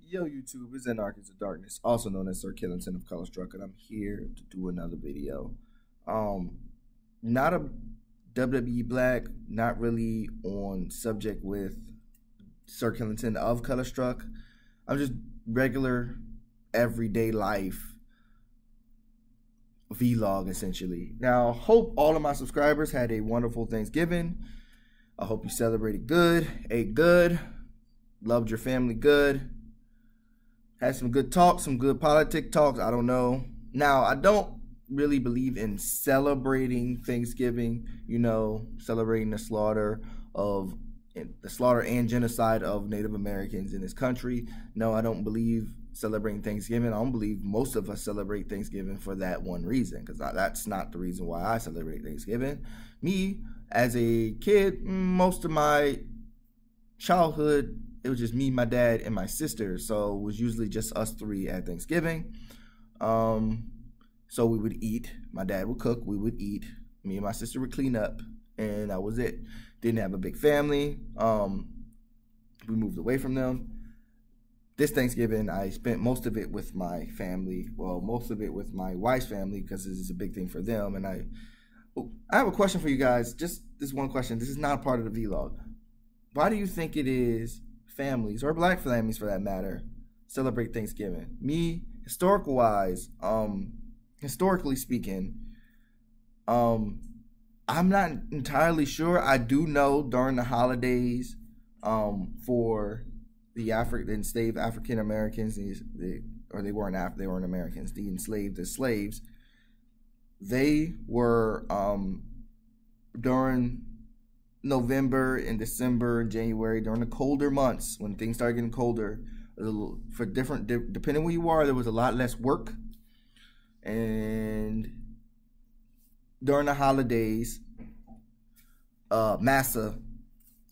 Yo, YouTube, it's Anarchist of Darkness, also known as Sir Killington of Colorstruck, and I'm here to do another video. Um, Not a WWE Black, not really on subject with Sir Killington of Colorstruck. I'm just regular, everyday life vlog, essentially. Now, hope all of my subscribers had a wonderful Thanksgiving. I hope you celebrated good, ate good, loved your family good. Had some good talks, some good politic talks. I don't know. Now, I don't really believe in celebrating Thanksgiving, celebrating the slaughter and genocide of Native Americans in this country. No, I don't believe celebrating Thanksgiving. I don't believe most of us celebrate Thanksgiving for that one reason, because that's not the reason why I celebrate Thanksgiving. Me, as a kid, most of my childhood, it was just me, my dad, and my sister. So it was usually just us three at Thanksgiving. So we would eat. My dad would cook. We would eat. Me and my sister would clean up. And that was it. Didn't have a big family. We moved away from them. This Thanksgiving, I spent most of it with my family. Well, most of it with my wife's family, because this is a big thing for them. And I have a question for you guys. Just this one question. This is not a part of the vlog. Why do you think it is families, or black families for that matter, celebrate Thanksgiving? Me, historically speaking, I'm not entirely sure. I do know during the holidays, for the enslaved African Americans, they weren't Americans, the enslaved, the slaves, they were during November and December and January, during the colder months, when things started getting colder, depending where you are, there was a lot less work. And during the holidays, Massa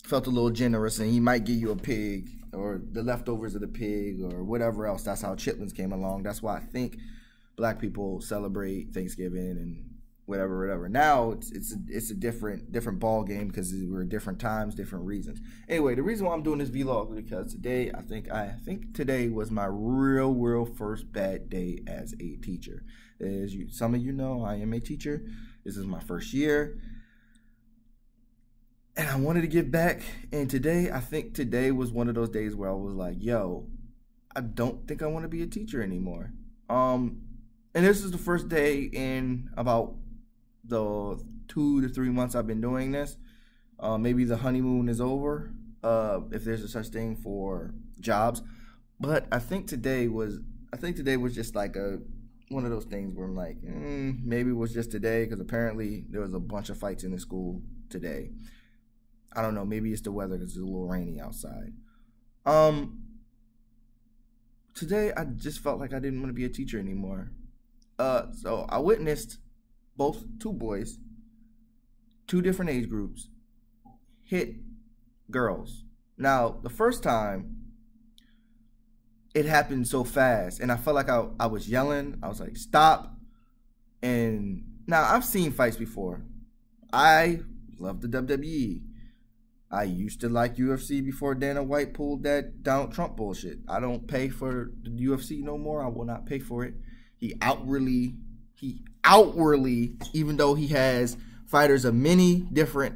felt a little generous, and he might give you a pig or the leftovers of the pig or whatever else. That's how chitlins came along. That's why I think black people celebrate Thanksgiving and whatever. Now it's a different ball game, because we're different times, different reasons. Anyway, the reason why I'm doing this vlog is because today I think today was my real first bad day as a teacher. As some of you know, I am a teacher. This is my first year, and I wanted to give back. And I think today was one of those days where I was like, yo, I don't think I want to be a teacher anymore. And this is the first day in about the 2 to 3 months I've been doing this. Maybe the honeymoon is over, if there's a such thing for jobs. But I think today was just like one of those things where I'm like, maybe it was just today, because apparently there was a bunch of fights in the school today. I don't know, maybe it's the weather, because it's a little rainy outside. Today I just felt like I didn't want to be a teacher anymore. So I witnessed two boys, two different age groups, hit girls. Now, the first time, it happened so fast, and I felt like I was yelling. I was like, stop. And now, I've seen fights before. I love the WWE. I used to like UFC before Dana White pulled that Donald Trump bullshit. I don't pay for the UFC no more. I will not pay for it. He outwardly, even though he has fighters of many different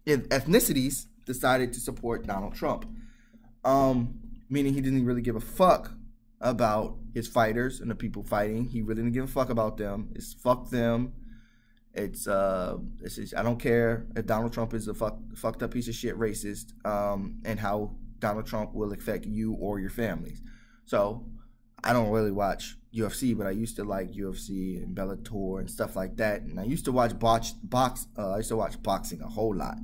ethnicities, decided to support Donald Trump. Meaning he didn't really give a fuck about his fighters and the people fighting. He really didn't give a fuck about them. It's fuck them. It's I don't care if Donald Trump is a fucked up piece of shit racist, and how Donald Trump will affect you or your families. So I don't really watch UFC, but I used to like UFC and Bellator and stuff like that. And I used to watch boxing a whole lot.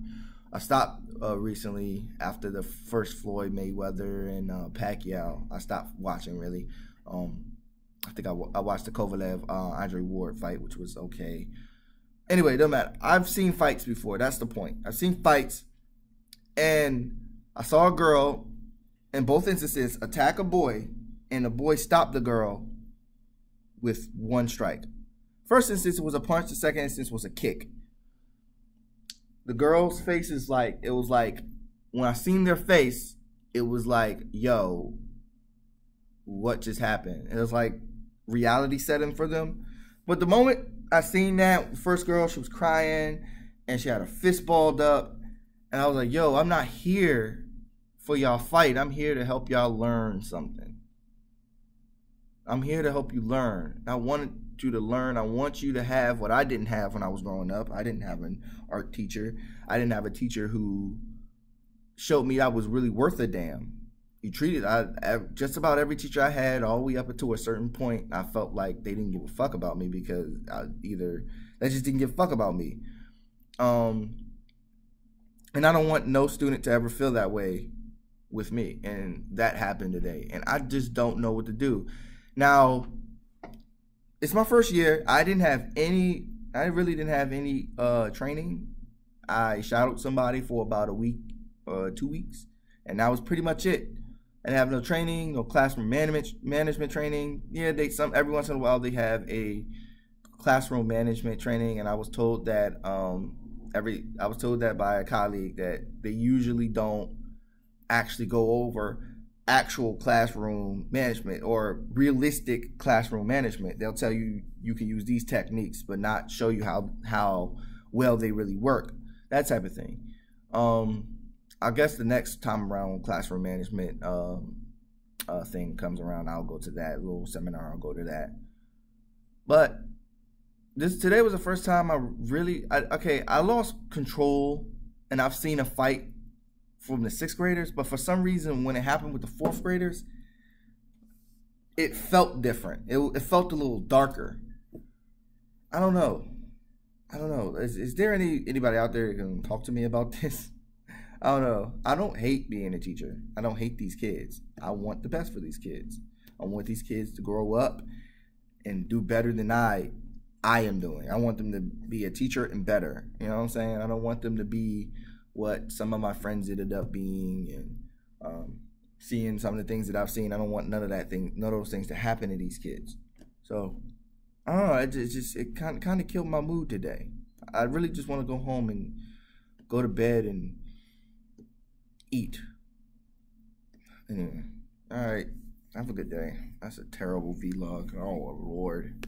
I stopped recently after the first Floyd Mayweather and Pacquiao. I stopped watching, really. I think I watched the Kovalev Andre Ward fight, which was okay. Anyway, it doesn't matter. I've seen fights before. That's the point. I've seen fights, and I saw a girl in both instances attack a boy, and the boy stopped the girl with one strike. First instance was a punch. The second instance was a kick. The girl's face is like, it was like, when I seen their face, it was like, yo, what just happened. It was like reality setting for them. But the moment I seen that first girl, she was crying and she had her fist balled up, and I was like, yo, I'm not here for y'all fight. I'm here to help y'all learn something. I'm here to help you learn. I wanted you to learn. I want you to have what I didn't have when I was growing up. I didn't have an art teacher. I didn't have a teacher who showed me I was really worth a damn. You treated just about every teacher I had all the way up until a certain point. I felt like they didn't give a fuck about me because they just didn't give a fuck about me. And I don't want no student to ever feel that way with me. And that happened today. And I just don't know what to do. Now, it's my first year. I really didn't have any training. I shadowed somebody for about a week, 2 weeks, and that was pretty much it. I didn't have no training, no classroom management training. Yeah, every once in a while they have a classroom management training, and I was told that by a colleague that they usually don't actually go over actual classroom management or realistic classroom management. They'll tell you you can use these techniques, but not show you how well they really work. That type of thing. I guess the next time around classroom management thing comes around, I'll go to that little seminar. I'll go to that. But today was the first time I lost control, and I've seen a fight from the 6th graders, but for some reason when it happened with the 4th graders, it felt different. It felt a little darker. I don't know. Is there anybody out there who can talk to me about this? I don't know. I don't hate being a teacher. I don't hate these kids. I want the best for these kids. I want these kids to grow up and do better than I am doing. I want them to be a teacher and better. You know what I'm saying? I don't want them to be what some of my friends ended up being, and seeing some of the things that I've seen. I don't want none of those things to happen to these kids. So I don't know. It kind of killed my mood today. I really just want to go home and go to bed and eat. Anyway, all right. Have a good day. That's a terrible vlog. Oh Lord.